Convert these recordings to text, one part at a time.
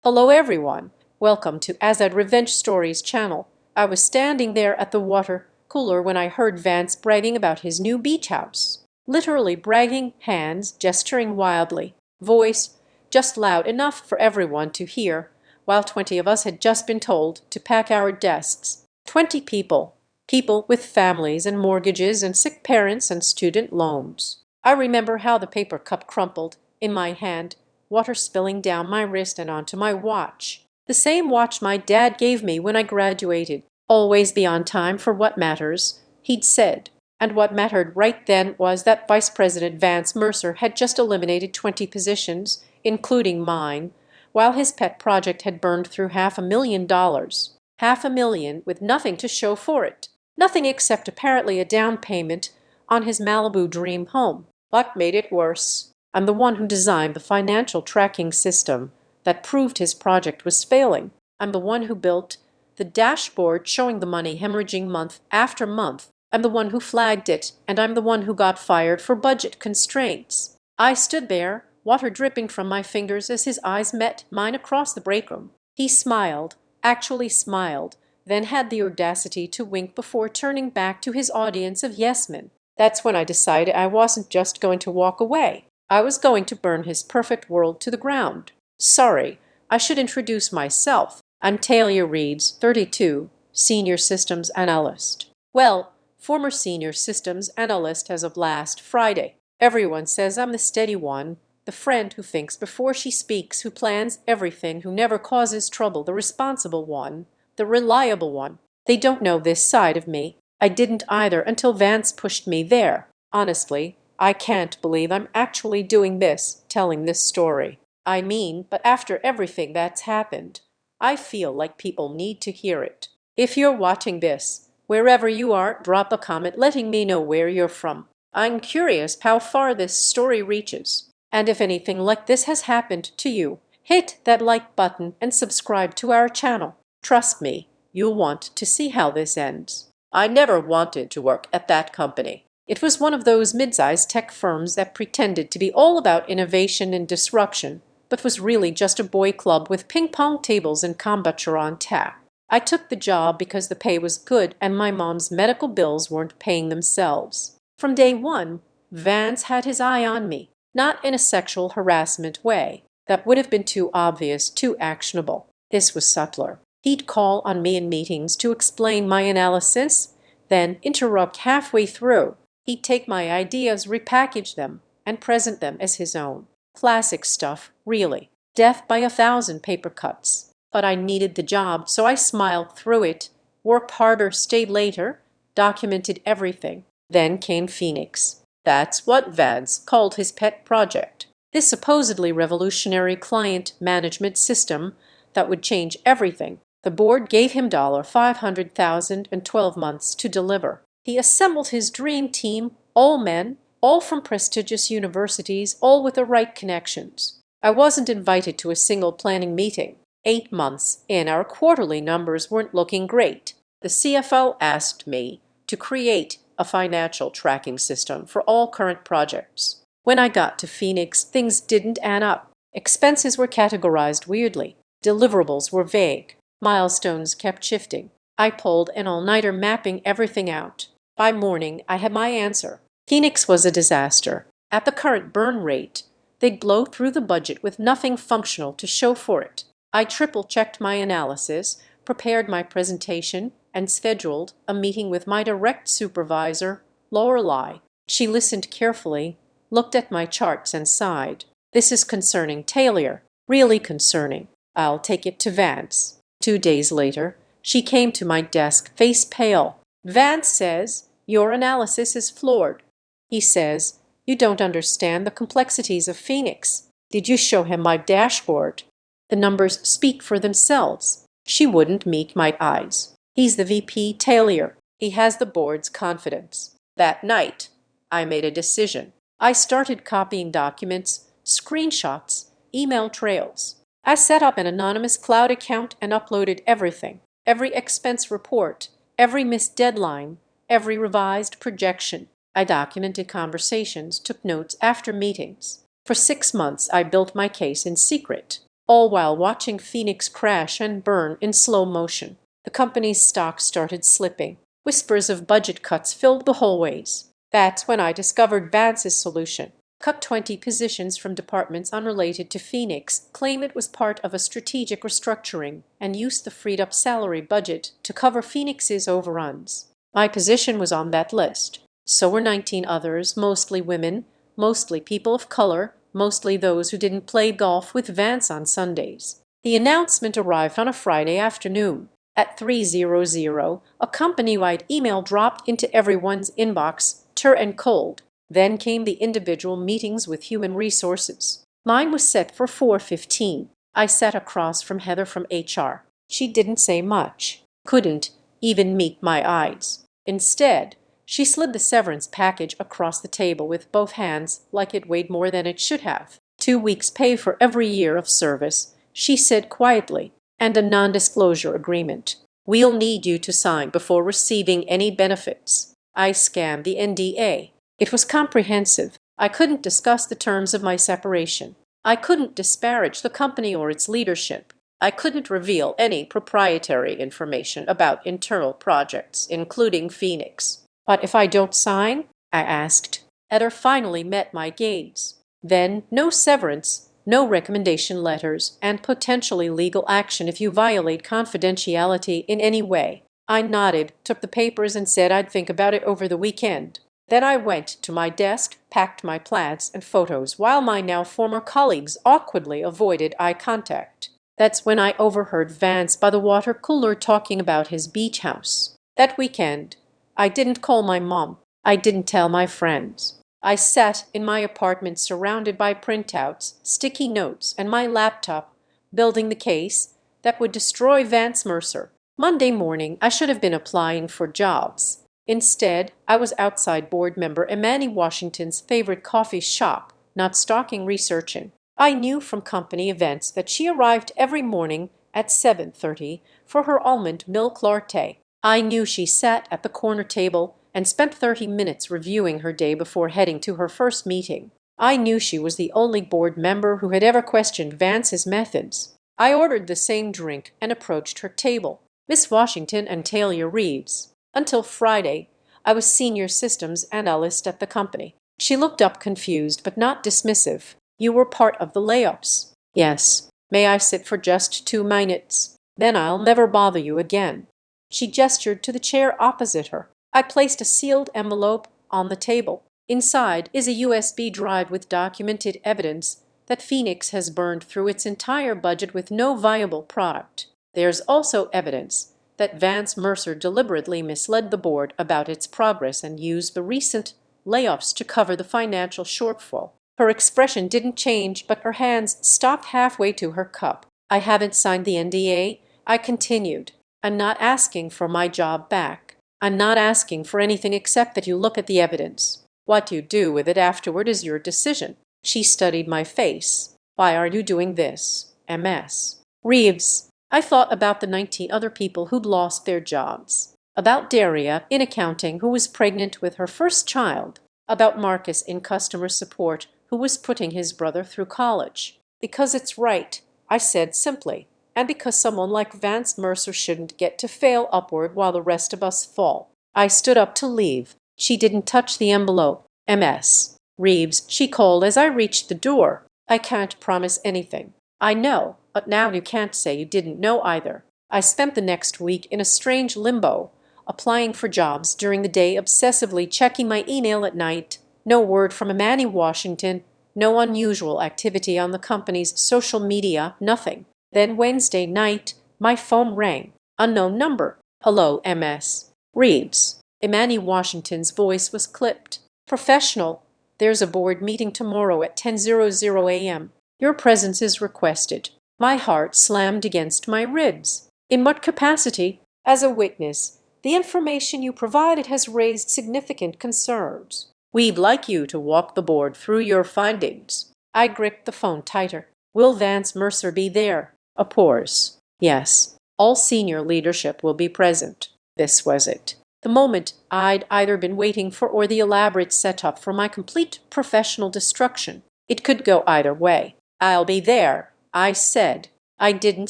Hello everyone, welcome to Azad Revenge Stories channel. I was standing there at the water cooler when I heard Vance bragging about his new beach house. Literally bragging, hands gesturing wildly, voice just loud enough for everyone to hear, while 20 of us had just been told to pack our desks. 20 people. People with families and mortgages and sick parents and student loans. I remember how the paper cup crumpled in my hand, water spilling down my wrist and onto my watch. The same watch my dad gave me when I graduated. Always be on time for what matters, he'd said. And what mattered right then was that Vice President Vance Mercer had just eliminated 20 positions, including mine, while his pet project had burned through $500,000. $500,000 with nothing to show for it. Nothing except apparently a down payment on his Malibu dream home. What made it worse? I'm the one who designed the financial tracking system that proved his project was failing. I'm the one who built the dashboard showing the money hemorrhaging month after month. I'm the one who flagged it, and I'm the one who got fired for budget constraints. I stood there, water dripping from my fingers as his eyes met mine across the break room. He smiled, actually smiled, then had the audacity to wink before turning back to his audience of yes-men. That's when I decided I wasn't just going to walk away. I was going to burn his perfect world to the ground. Sorry, I should introduce myself. I'm Talia Reeds, 32, Senior Systems Analyst. Well, former Senior Systems Analyst as of last Friday. Everyone says I'm the steady one, the friend who thinks before she speaks, who plans everything, who never causes trouble, the responsible one, the reliable one. They don't know this side of me. I didn't either until Vance pushed me there. Honestly, I can't believe I'm actually doing this, telling this story. I mean, but after everything that's happened, I feel like people need to hear it. If you're watching this, wherever you are, drop a comment letting me know where you're from. I'm curious how far this story reaches. And if anything like this has happened to you, hit that like button and subscribe to our channel. Trust me, you'll want to see how this ends. I never wanted to work at that company. It was one of those mid-sized tech firms that pretended to be all about innovation and disruption, but was really just a boy club with ping-pong tables and kombucha on tap. I took the job because the pay was good and my mom's medical bills weren't paying themselves. From day one, Vance had his eye on me, not in a sexual harassment way. That would have been too obvious, too actionable. This was subtler. He'd call on me in meetings to explain my analysis, then interrupt halfway through. He'd take my ideas, repackage them, and present them as his own. Classic stuff, really. Death by 1,000 paper cuts. But I needed the job, so I smiled through it, worked harder, stayed later, documented everything. Then came Phoenix. That's what Vance called his pet project. This supposedly revolutionary client management system that would change everything. The board gave him $500,000 and 12 months to deliver. He assembled his dream team, all men, all from prestigious universities, all with the right connections. I wasn't invited to a single planning meeting. 8 months in, our quarterly numbers weren't looking great. The CFO asked me to create a financial tracking system for all current projects. When I got to Phoenix, things didn't add up. Expenses were categorized weirdly. Deliverables were vague. Milestones kept shifting. I pulled an all-nighter mapping everything out. By morning, I had my answer. Phoenix was a disaster. At the current burn rate, they'd blow through the budget with nothing functional to show for it. I triple-checked my analysis, prepared my presentation, and scheduled a meeting with my direct supervisor, Lorelei. She listened carefully, looked at my charts and sighed. This is concerning, Taylor. Really concerning. I'll take it to Vance. 2 days later, she came to my desk, face pale. Vance says, your analysis is flawed. He says, you don't understand the complexities of Phoenix. Did you show him my dashboard? The numbers speak for themselves. She wouldn't meet my eyes. He's the VP, Taylor. He has the board's confidence. That night, I made a decision. I started copying documents, screenshots, email trails. I set up an anonymous cloud account and uploaded everything. Every expense report, every missed deadline, every revised projection. I documented conversations, took notes after meetings. For 6 months, I built my case in secret. all while watching Phoenix crash and burn in slow motion. The company's stock started slipping. Whispers of budget cuts filled the hallways. That's when I discovered Vance's solution. Cut 20 positions from departments unrelated to Phoenix, claim it was part of a strategic restructuring, and use the freed-up salary budget to cover Phoenix's overruns. My position was on that list. So were 19 others, mostly women, mostly people of color, mostly those who didn't play golf with Vance on Sundays. The announcement arrived on a Friday afternoon. At 3:00, a company-wide email dropped into everyone's inbox, and cold. Then came the individual meetings with human resources. Mine was set for 4:15. I sat across from Heather from HR. She didn't say much, couldn't even meet my eyes. Instead, she slid the severance package across the table with both hands like it weighed more than it should have. 2 weeks' pay for every year of service, she said quietly, and a non-disclosure agreement. We'll need you to sign before receiving any benefits. I scanned the NDA. It was comprehensive. I couldn't discuss the terms of my separation. I couldn't disparage the company or its leadership. I couldn't reveal any proprietary information about internal projects, including Phoenix. But if I don't sign? I asked. Heather finally met my gaze. Then no severance, no recommendation letters, and potentially legal action if you violate confidentiality in any way. I nodded, took the papers, and said I'd think about it over the weekend. Then I went to my desk, packed my plans and photos, while my now former colleagues awkwardly avoided eye contact. That's when I overheard Vance by the water cooler talking about his beach house. That weekend, I didn't call my mom. I didn't tell my friends. I sat in my apartment surrounded by printouts, sticky notes, and my laptop, building the case that would destroy Vance Mercer. Monday morning, I should have been applying for jobs. Instead, I was outside board member Imani Washington's favorite coffee shop, not stalking, researching. I knew from company events that she arrived every morning at 7:30 for her almond milk latte. I knew she sat at the corner table and spent 30 minutes reviewing her day before heading to her first meeting. I knew she was the only board member who had ever questioned Vance's methods. I ordered the same drink and approached her table, Miss Washington and Talia Reeves. Until Friday, I was senior systems analyst at the company. She looked up confused but not dismissive. You were part of the layoffs. Yes. May I sit for just 2 minutes? Then I'll never bother you again. She gestured to the chair opposite her. I placed a sealed envelope on the table. Inside is a USB drive with documented evidence that Phoenix has burned through its entire budget with no viable product. There's also evidence that Vance Mercer deliberately misled the board about its progress and used the recent layoffs to cover the financial shortfall. Her expression didn't change, but her hands stopped halfway to her cup. I haven't signed the NDA, I continued. I'm not asking for my job back. I'm not asking for anything except that you look at the evidence. What you do with it afterward is your decision. She studied my face. Why are you doing this? MS. Reeves. I thought about the 19 other people who'd lost their jobs. About Daria in accounting, who was pregnant with her first child. About Marcus in customer support, who was putting his brother through college. Because it's right, I said simply, and because someone like Vance Mercer shouldn't get to fail upward while the rest of us fall. I stood up to leave. She didn't touch the envelope. MS. Reeves, she called as I reached the door. I can't promise anything. I know, but now you can't say you didn't know either. I spent the next week in a strange limbo, applying for jobs during the day, obsessively checking my email at night. No word from Imani Washington, no unusual activity on the company's social media, nothing. Then Wednesday night, my phone rang. Unknown number. Hello, MS. Reeves. Imani Washington's voice was clipped. Professional. There's a board meeting tomorrow at 10:00 a.m. Your presence is requested. My heart slammed against my ribs. In what capacity? As a witness. The information you provided has raised significant concerns. We'd like you to walk the board through your findings. I gripped the phone tighter. Will Vance Mercer be there? A pause. Yes. All senior leadership will be present. This was it. The moment I'd either been waiting for or the elaborate setup for my complete professional destruction. It could go either way. I'll be there, I said. I didn't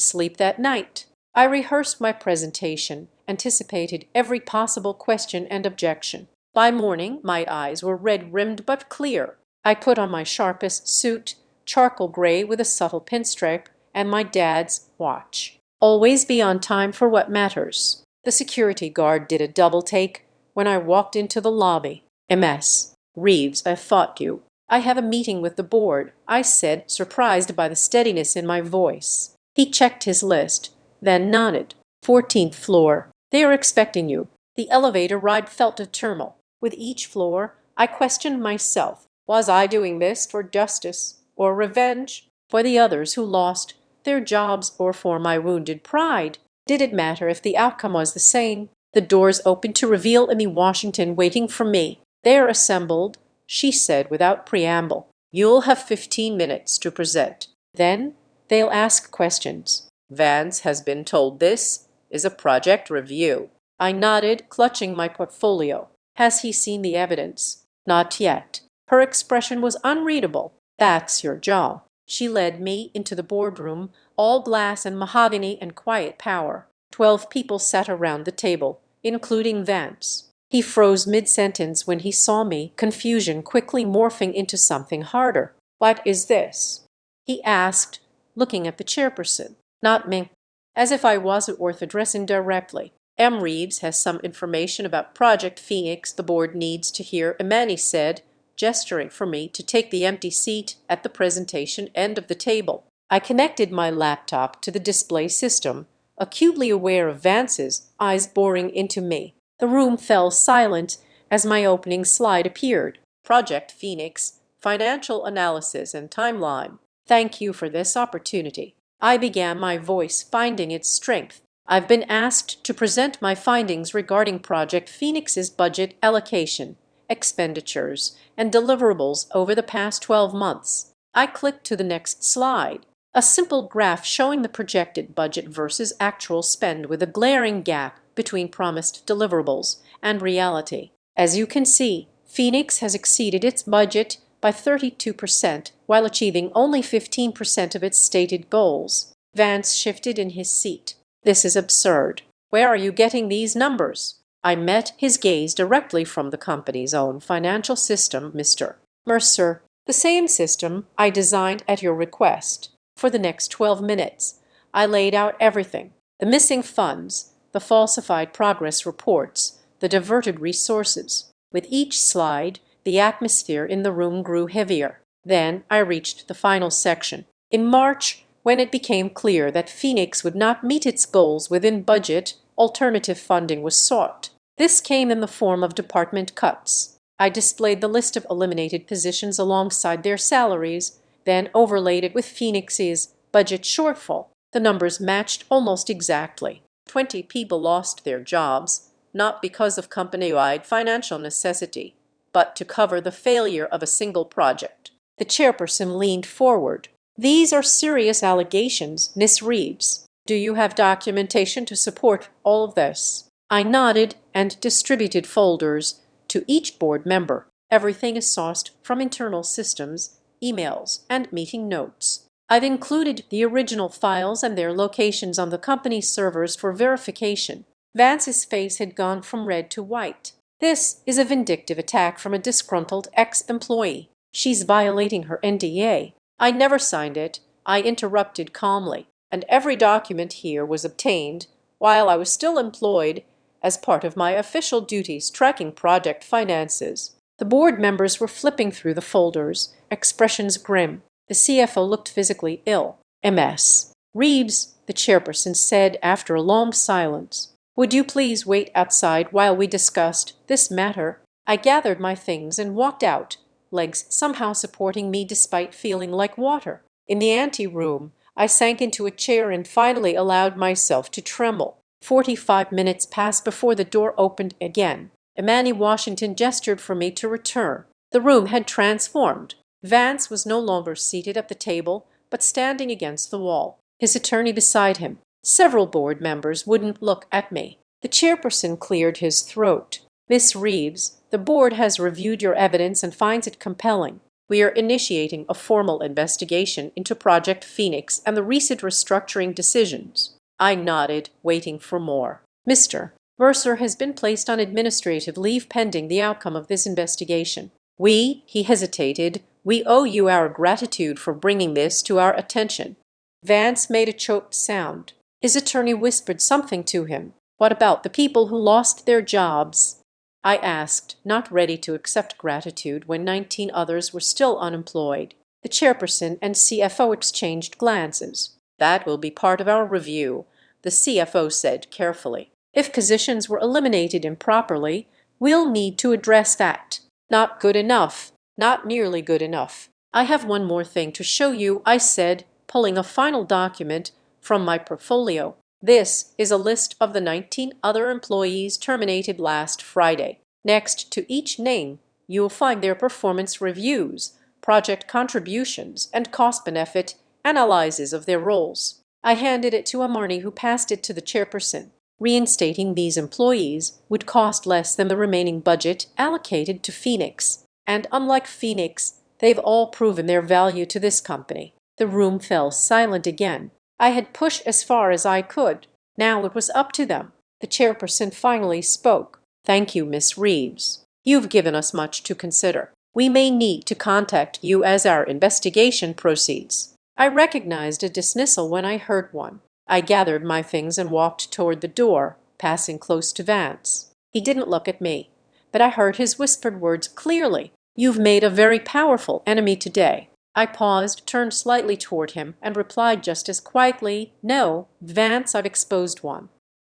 sleep that night. I rehearsed my presentation, anticipated every possible question and objection. By morning, my eyes were red-rimmed but clear. I put on my sharpest suit, charcoal gray with a subtle pinstripe, and my dad's watch. Always be on time for what matters. The security guard did a double take when I walked into the lobby. MS. Reeves, I thought you. I have a meeting with the board, I said, surprised by the steadiness in my voice. He checked his list, then nodded. 14th floor. They are expecting you. The elevator ride felt eternal. With each floor, I questioned myself. Was I doing this for justice or revenge? For the others who lost their jobs or for my wounded pride? Did it matter if the outcome was the same? The doors opened to reveal Emmy Washington waiting for me. They're assembled, she said without preamble. You'll have 15 minutes to present. Then they'll ask questions. Vance has been told this is a project review. I nodded, clutching my portfolio. Has he seen the evidence? Not yet. Her expression was unreadable. That's your job. She led me into the boardroom, all glass and mahogany and quiet power. 12 people sat around the table, including Vance. He froze mid-sentence when he saw me, confusion quickly morphing into something harder. What is this? He asked, looking at the chairperson. Not me. As if I wasn't worth addressing directly. M. Reeves has some information about Project Phoenix the board needs to hear, Imani said, gesturing for me to take the empty seat at the presentation end of the table. I connected my laptop to the display system, acutely aware of Vance's eyes boring into me. The room fell silent as my opening slide appeared. Project Phoenix, Financial Analysis and Timeline. Thank you for this opportunity. I began, my voice finding its strength. I've been asked to present my findings regarding Project Phoenix's budget allocation, expenditures, and deliverables over the past 12 months. I clicked to the next slide. A simple graph showing the projected budget versus actual spend with a glaring gap between promised deliverables and reality. As you can see, Phoenix has exceeded its budget by 32% while achieving only 15% of its stated goals. Vance shifted in his seat. This is absurd. Where are you getting these numbers? I met his gaze directly from the company's own financial system, Mr. Mercer. The same system I designed at your request. For the next 12 minutes, I laid out everything. The missing funds, the falsified progress reports, the diverted resources. With each slide, the atmosphere in the room grew heavier. Then I reached the final section. In March, when it became clear that Phoenix would not meet its goals within budget, alternative funding was sought. This came in the form of department cuts. I displayed the list of eliminated positions alongside their salaries, then overlaid it with Phoenix's budget shortfall. The numbers matched almost exactly. 20 people lost their jobs, not because of company-wide financial necessity, but to cover the failure of a single project. The chairperson leaned forward. These are serious allegations, Miss Reeves. Do you have documentation to support all of this? I nodded and distributed folders to each board member. Everything is sourced from internal systems, emails, and meeting notes. I've included the original files and their locations on the company's servers for verification. Vance's face had gone from red to white. This is a vindictive attack from a disgruntled ex-employee. She's violating her NDA. I never signed it, I interrupted calmly, and every document here was obtained while I was still employed as part of my official duties tracking project finances. The board members were flipping through the folders, expressions grim. The CFO looked physically ill. MS. Reeves, the chairperson said after a long silence, would you please wait outside while we discussed this matter? I gathered my things and walked out, legs somehow supporting me despite feeling like water. In the anteroom, I sank into a chair and finally allowed myself to tremble. 45 minutes passed before the door opened again. Imani Washington gestured for me to return. The room had transformed. Vance was no longer seated at the table, but standing against the wall, his attorney beside him. Several board members wouldn't look at me. The chairperson cleared his throat. Miss Reeves, the board has reviewed your evidence and finds it compelling. We are initiating a formal investigation into Project Phoenix and the recent restructuring decisions." I nodded, waiting for more. "Mr. Mercer has been placed on administrative leave pending the outcome of this investigation. He hesitated, we owe you our gratitude for bringing this to our attention." Vance made a choked sound. His attorney whispered something to him. "What about the people who lost their jobs?" I asked, not ready to accept gratitude when 19 others were still unemployed. The chairperson and CFO exchanged glances. "That will be part of our review," the CFO said carefully. "If positions were eliminated improperly, we'll need to address that." "Not good enough. Not nearly good enough. I have one more thing to show you," I said, pulling a final document from my portfolio. "This is a list of the 19 other employees terminated last Friday. Next to each name, you'll find their performance reviews, project contributions, and cost-benefit analyses of their roles." I handed it to Amarni, who passed it to the chairperson. Reinstating these employees would cost less than the remaining budget allocated to Phoenix. And unlike Phoenix, they've all proven their value to this company. The room fell silent again. I had pushed as far as I could. Now it was up to them. The chairperson finally spoke. "Thank you, Miss Reeves. You've given us much to consider. We may need to contact you as our investigation proceeds." I recognized a dismissal when I heard one. I gathered my things and walked toward the door, passing close to Vance. He didn't look at me, but I heard his whispered words clearly. "You've made a very powerful enemy today." I paused, turned slightly toward him, and replied just as quietly, "No, Vance, I've exposed one."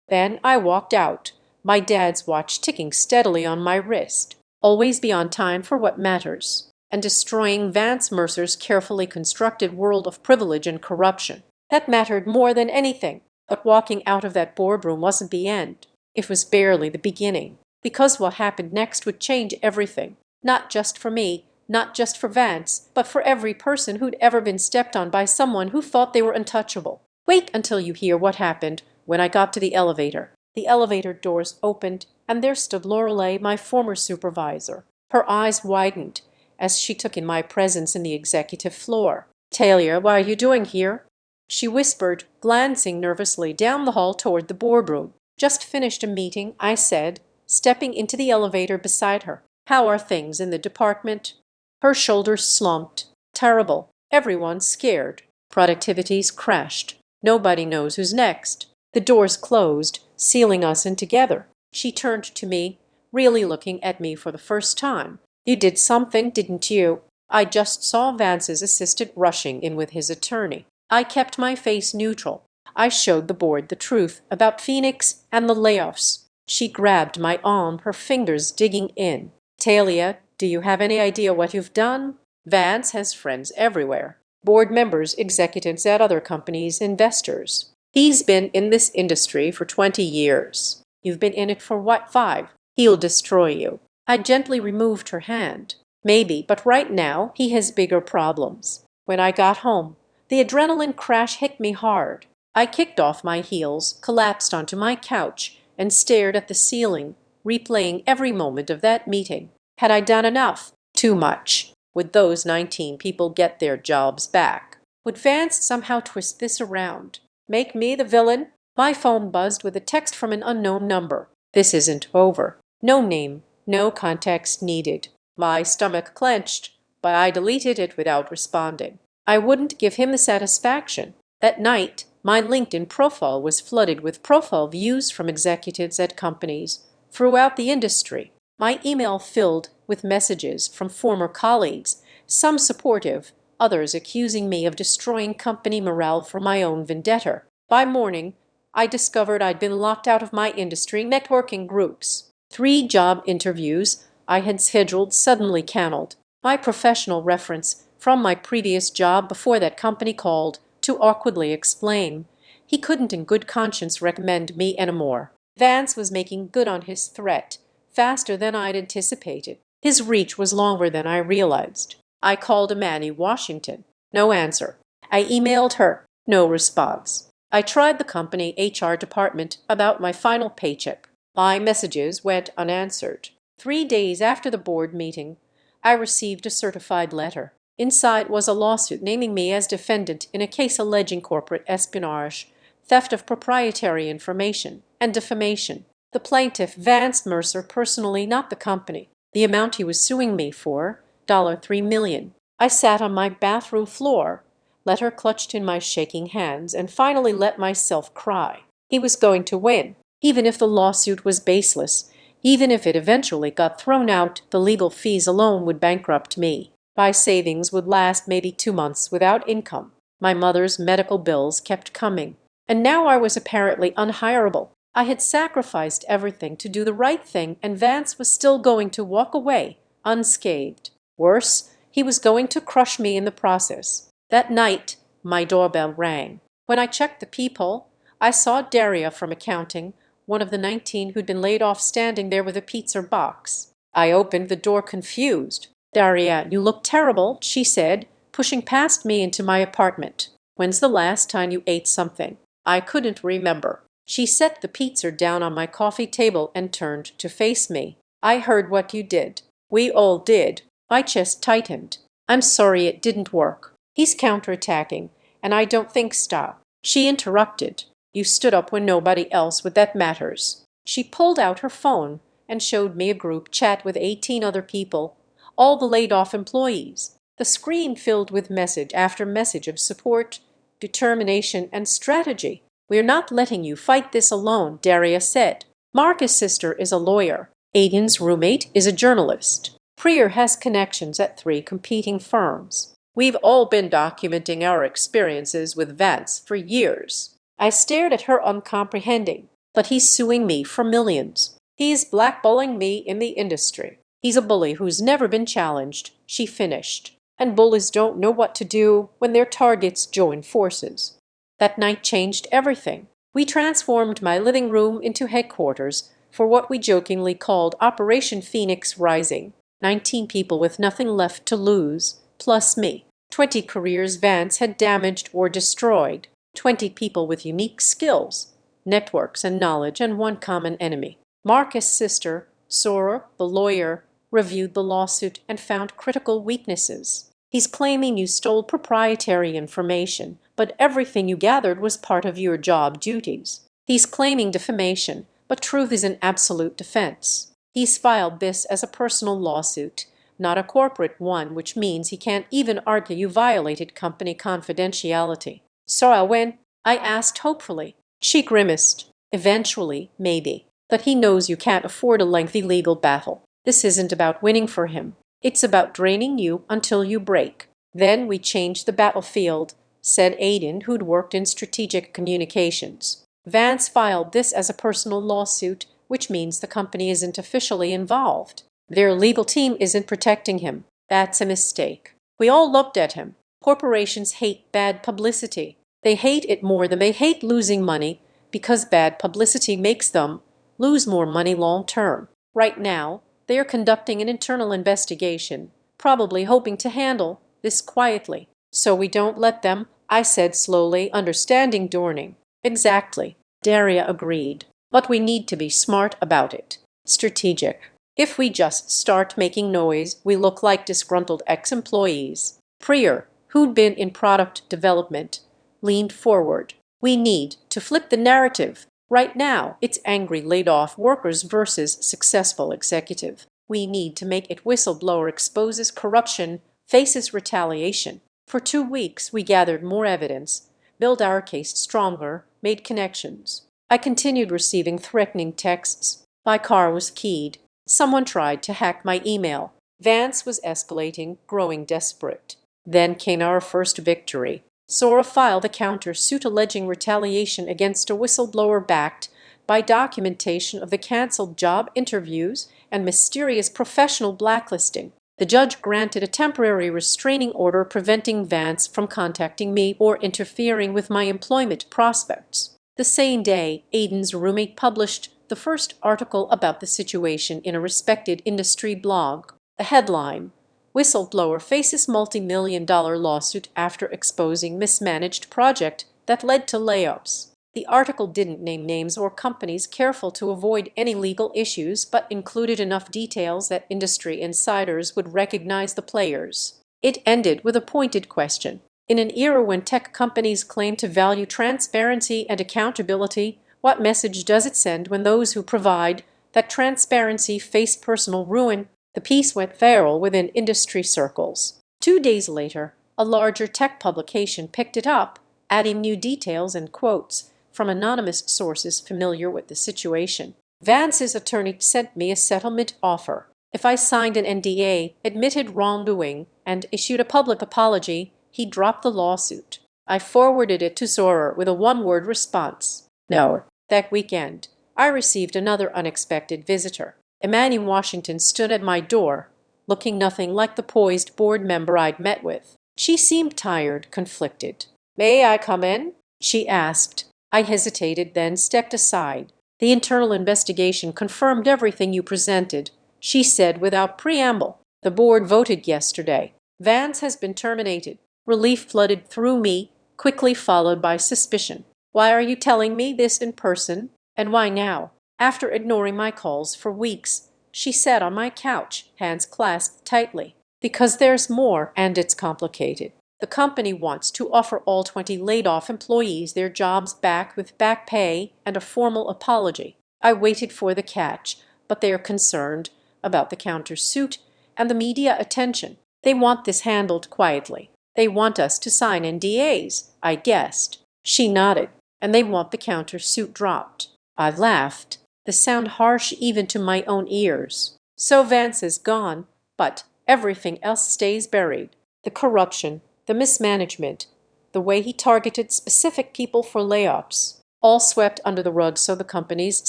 Then I walked out, my dad's watch ticking steadily on my wrist. Always be on time for what matters, and destroying Vance Mercer's carefully constructed world of privilege and corruption. That mattered more than anything. But walking out of that boardroom wasn't the end. It was barely the beginning, because what happened next would change everything. Not just for me, not just for Vance, but for every person who'd ever been stepped on by someone who thought they were untouchable. Wait until you hear what happened when I got to the elevator. The elevator doors opened, and there stood Lorelei, my former supervisor. Her eyes widened as she took in my presence in the executive floor. "Talia, what are you doing here?" she whispered, glancing nervously down the hall toward the boardroom. "Just finished a meeting," I said, stepping into the elevator beside her. "How are things in the department?" Her shoulders slumped. "Terrible. Everyone's scared. Productivity's crashed. Nobody knows who's next." The doors closed, sealing us in together. She turned to me, really looking at me for the first time. "You did something, didn't you?" I just saw Vance's assistant rushing in with his attorney. I kept my face neutral. I showed the board the truth about Phoenix and the layoffs. She grabbed my arm, her fingers digging in. "Talia, do you have any idea what you've done? Vance has friends everywhere. Board members, executives at other companies, investors. He's been in this industry for 20 years. You've been in it for what, 5? He'll destroy you." I gently removed her hand. "Maybe, but right now he has bigger problems." When I got home, the adrenaline crash hit me hard. I kicked off my heels, collapsed onto my couch, and stared at the ceiling, replaying every moment of that meeting. Had I done enough? Too much. Would those 19 people get their jobs back? Would Vance somehow twist this around? Make me the villain? My phone buzzed with a text from an unknown number. This isn't over. No name, no context needed. My stomach clenched, but I deleted it without responding. I wouldn't give him the satisfaction. That night, my LinkedIn profile was flooded with profile views from executives at companies throughout the industry. My email filled with messages from former colleagues, some supportive, others accusing me of destroying company morale for my own vendetta. By morning, I discovered I'd been locked out of my industry networking groups. 3 job interviews I had scheduled suddenly canceled. My professional reference from my previous job before that company called to awkwardly explain he couldn't in good conscience recommend me anymore. Vance was making good on his threat faster than I'd anticipated. His reach was longer than I realized. I called Amani Washington. No answer. I emailed her. No response. I tried the company HR department about my final paycheck. My messages went unanswered. 3 days after the board meeting, I received a certified letter. Inside was a lawsuit naming me as defendant in a case alleging corporate espionage, theft of proprietary information, and defamation. The plaintiff, Vance Mercer, personally, not the company. The amount he was suing me for, $3 million. I sat on my bathroom floor, letter clutched in my shaking hands, and finally let myself cry. He was going to win. Even if the lawsuit was baseless, even if it eventually got thrown out, the legal fees alone would bankrupt me. My savings would last maybe 2 months without income. My mother's medical bills kept coming. And now I was apparently unhireable. I had sacrificed everything to do the right thing, and Vance was still going to walk away unscathed. Worse, he was going to crush me in the process. That night, my doorbell rang. When I checked the peephole, I saw Daria from accounting, one of the 19 who'd been laid off, standing there with a pizza box. I opened the door confused. "Daria, you look terrible," she said, pushing past me into my apartment. "When's the last time you ate something?" I couldn't remember. She set the pizza down on my coffee table and turned to face me. "I heard what you did. We all did." My chest tightened. "I'm sorry it didn't work. He's counterattacking, and I don't think stop." She interrupted. "You stood up when nobody else would. That matters." She pulled out her phone and showed me a group chat with 18 other people, all the laid-off employees. The screen filled with message after message of support, determination, and strategy. "We're not letting you fight this alone," Daria said. "Marcus' sister is a lawyer. Aiden's roommate is a journalist. Prior has connections at 3 competing firms. We've all been documenting our experiences with Vance for years." I stared at her uncomprehending. "But he's suing me for millions. He's blackballing me in the industry. He's a bully who's never been challenged," she finished. "And bullies don't know what to do when their targets join forces." That night changed everything. We transformed my living room into headquarters for what we jokingly called Operation Phoenix Rising. 19 people with nothing left to lose, plus me. 20 careers Vance had damaged or destroyed. 20 people with unique skills, networks, and knowledge, and one common enemy. Marcus' sister, Sora, the lawyer, reviewed the lawsuit and found critical weaknesses. "He's claiming you stole proprietary information, but everything you gathered was part of your job duties. He's claiming defamation, but truth is an absolute defense. He's filed this as a personal lawsuit, not a corporate one, which means he can't even argue you violated company confidentiality." "So I'll win?" I asked hopefully. She grimaced. "Eventually, maybe. But he knows you can't afford a lengthy legal battle. This isn't about winning for him. It's about draining you until you break." "Then we changed the battlefield," said Aiden, who'd worked in strategic communications. "Vance filed this as a personal lawsuit, which means the company isn't officially involved. Their legal team isn't protecting him. That's a mistake." We all looked at him. Corporations hate bad publicity. They hate it more than they hate losing money, because bad publicity makes them lose more money long term. Right now, they are conducting an internal investigation, probably hoping to handle this quietly. "So we don't let them," I said slowly, understanding Dorning. "Exactly," Daria agreed. "But we need to be smart about it. Strategic. If we just start making noise, we look like disgruntled ex-employees." Prior, who'd been in product development, leaned forward. "We need to flip the narrative. Right now, it's angry laid-off workers versus successful executive. We need to make it whistleblower exposes corruption, faces retaliation." For 2 weeks, we gathered more evidence, built our case stronger, made connections. I continued receiving threatening texts. My car was keyed. Someone tried to hack my email. Vance was escalating, growing desperate. Then came our first victory. Sora filed a counter-suit alleging retaliation against a whistleblower backed by documentation of the canceled job interviews and mysterious professional blacklisting. The judge granted a temporary restraining order preventing Vance from contacting me or interfering with my employment prospects. The same day, Aiden's roommate published the first article about the situation in a respected industry blog. The headline: "Whistleblower faces multi-million-dollar lawsuit after exposing mismanaged project that led to layoffs." The article didn't name names or companies, careful to avoid any legal issues, but included enough details that industry insiders would recognize the players. It ended with a pointed question. In an era when tech companies claim to value transparency and accountability, what message does it send when those who provide that transparency face personal ruin? The piece went viral within industry circles. 2 days later, a larger tech publication picked it up, adding new details and quotes from anonymous sources familiar with the situation. Vance's attorney sent me a settlement offer. If I signed an NDA, admitted wrongdoing, and issued a public apology, he dropped the lawsuit. I forwarded it to Zorer with a one-word response. No. That weekend, I received another unexpected visitor. A man in Washington stood at my door, looking nothing like the poised board member I'd met with. She seemed tired, conflicted. "May I come in?" she asked. I hesitated, then stepped aside. "The internal investigation confirmed everything you presented," she said without preamble. "The board voted yesterday. Vance has been terminated." Relief flooded through me, quickly followed by suspicion. "Why are you telling me this in person? And why now?" After ignoring my calls for weeks, she sat on my couch, hands clasped tightly. "Because there's more, and it's complicated. The company wants to offer all 20 laid-off employees their jobs back with back pay and a formal apology. I waited for the catch, but they are concerned about the countersuit and the media attention. They want this handled quietly. They want us to sign NDAs, I guessed." She nodded. "And they want the countersuit dropped." I laughed, the sound harsh even to my own ears. "So Vance is gone, but everything else stays buried. The corruption, the mismanagement, the way he targeted specific people for layoffs, all swept under the rug so the company's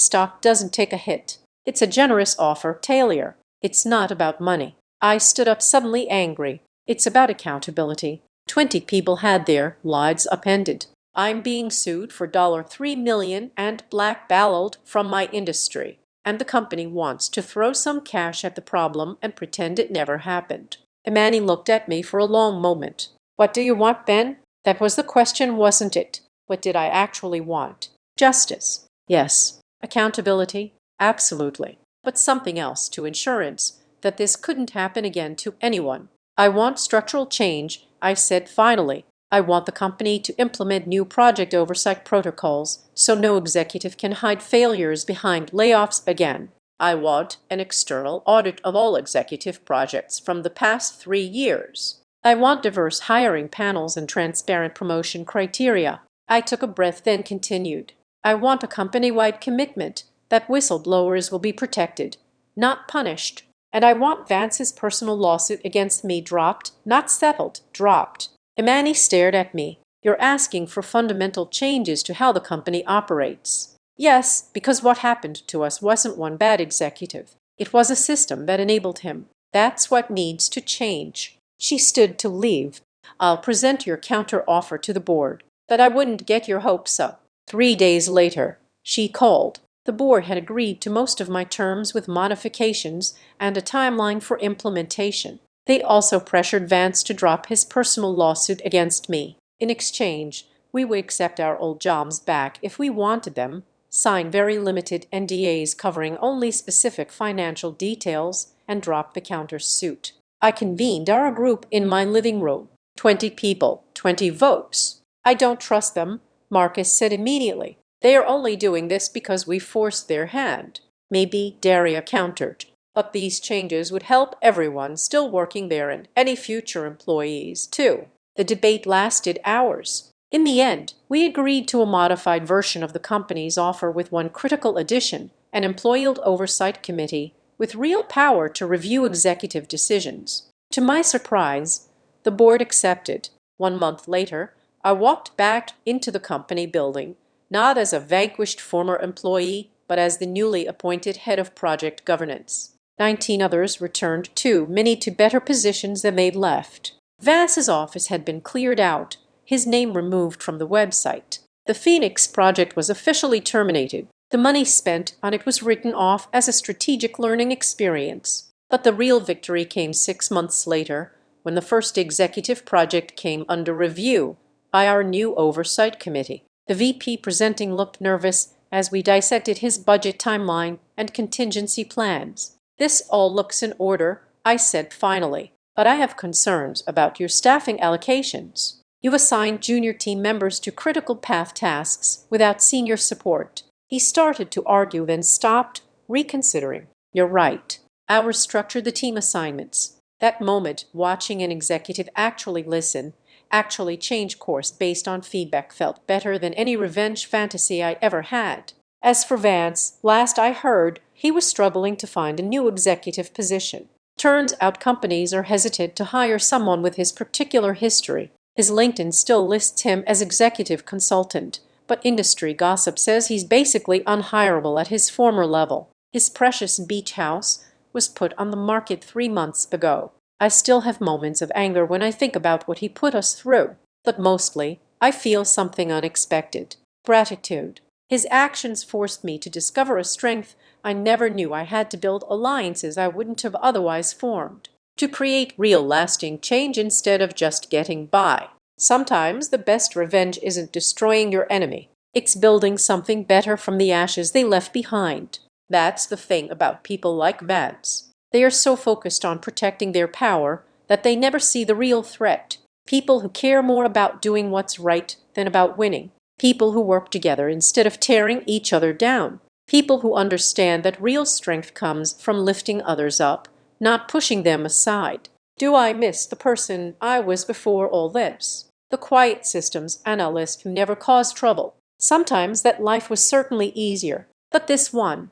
stock doesn't take a hit. It's a generous offer, Taylor. It's not about money." I stood up suddenly angry. "It's about accountability. 20 people had their lives upended. I'm being sued for $3 million and blackballed from my industry. And the company wants to throw some cash at the problem and pretend it never happened." Imani looked at me for a long moment. "What do you want, Ben?" That was the question, wasn't it? What did I actually want? Justice. Yes. Accountability. Absolutely. But something else to insurance, that this couldn't happen again to anyone. "I want structural change," I said finally. "I want the company to implement new project oversight protocols so no executive can hide failures behind layoffs again. I want an external audit of all executive projects from the past 3 years. I want diverse hiring panels and transparent promotion criteria." I took a breath, then continued. "I want a company-wide commitment that whistleblowers will be protected, not punished. And I want Vance's personal lawsuit against me dropped, not settled, dropped." Imani stared at me. "You're asking for fundamental changes to how the company operates." "Yes, because what happened to us wasn't one bad executive. It was a system that enabled him. That's what needs to change." She stood to leave. "I'll present your counter-offer to the board, but I wouldn't get your hopes up." 3 days later, she called. The board had agreed to most of my terms with modifications and a timeline for implementation. They also pressured Vance to drop his personal lawsuit against me. In exchange, we would accept our old jobs back if we wanted them, sign very limited NDAs covering only specific financial details, and drop the countersuit. I convened our group in my living room. 20 people, 20 votes. "I don't trust them," Marcus said immediately. "They are only doing this because we forced their hand." Maybe, Daria countered. "But these changes would help everyone still working there and any future employees, too." The debate lasted hours. In the end, we agreed to a modified version of the company's offer with one critical addition: an employee oversight committee with real power to review executive decisions. To my surprise, the board accepted. 1 month later, I walked back into the company building, not as a vanquished former employee, but as the newly appointed head of project governance. 19 others returned too, many to better positions than they'd left. Vance's office had been cleared out, his name removed from the website. The Phoenix project was officially terminated. The money spent on it was written off as a strategic learning experience. But the real victory came 6 months later, when the first executive project came under review by our new oversight committee. The VP presenting looked nervous as we dissected his budget timeline and contingency plans. "This all looks in order," I said finally. but I have concerns about your staffing allocations. You've assigned junior team members to critical path tasks without senior support." He started to argue, then stopped, reconsidering. "You're right. I'll restructure the team assignments." That moment, watching an executive actually listen, actually change course based on feedback, felt better than any revenge fantasy I ever had. As for Vance, last I heard, he was struggling to find a new executive position. Turns out companies are hesitant to hire someone with his particular history. His LinkedIn still lists him as executive consultant, but industry gossip says he's basically unhireable at his former level. His precious beach house was put on the market 3 months ago. I still have moments of anger when I think about what he put us through, but mostly I feel something unexpected: gratitude. His actions forced me to discover a strength I never knew I had, to build alliances I wouldn't have otherwise formed, to create real lasting change instead of just getting by. Sometimes the best revenge isn't destroying your enemy. It's building something better from the ashes they left behind. That's the thing about people like Vance. They are so focused on protecting their power that they never see the real threat. People who care more about doing what's right than about winning. People who work together instead of tearing each other down. People who understand that real strength comes from lifting others up, not pushing them aside. Do I miss the person I was before all this? The quiet systems analyst who never caused trouble. Sometimes that life was certainly easier, but this one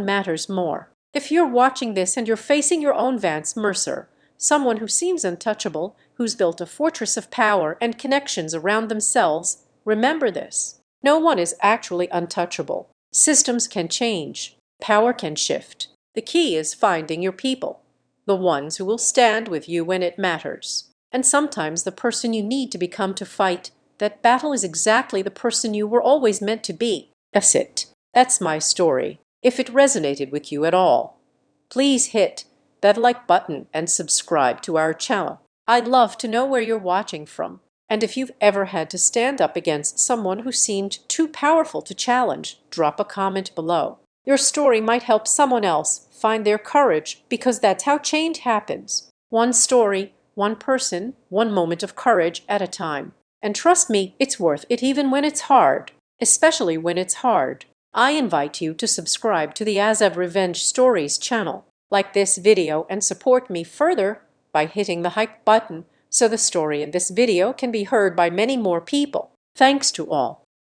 matters more. If you're watching this and you're facing your own Vance Mercer, someone who seems untouchable, who's built a fortress of power and connections around themselves, remember this: no one is actually untouchable. Systems can change. Power can shift. The key is finding your people, the ones who will stand with you when it matters. And sometimes the person you need to become to fight that battle is exactly the person you were always meant to be. That's it. That's my story. If it resonated with you at all, please hit that like button and subscribe to our channel. I'd love to know where you're watching from, and if you've ever had to stand up against someone who seemed too powerful to challenge, drop a comment below. Your story might help someone else find their courage, because that's how change happens. One story, one person, one moment of courage at a time. And trust me, it's worth it even when it's hard. Especially when it's hard. I invite you to subscribe to the Azad Revenge Stories channel. Like this video and support me further by hitting the like button so the story in this video can be heard by many more people. Thanks to all.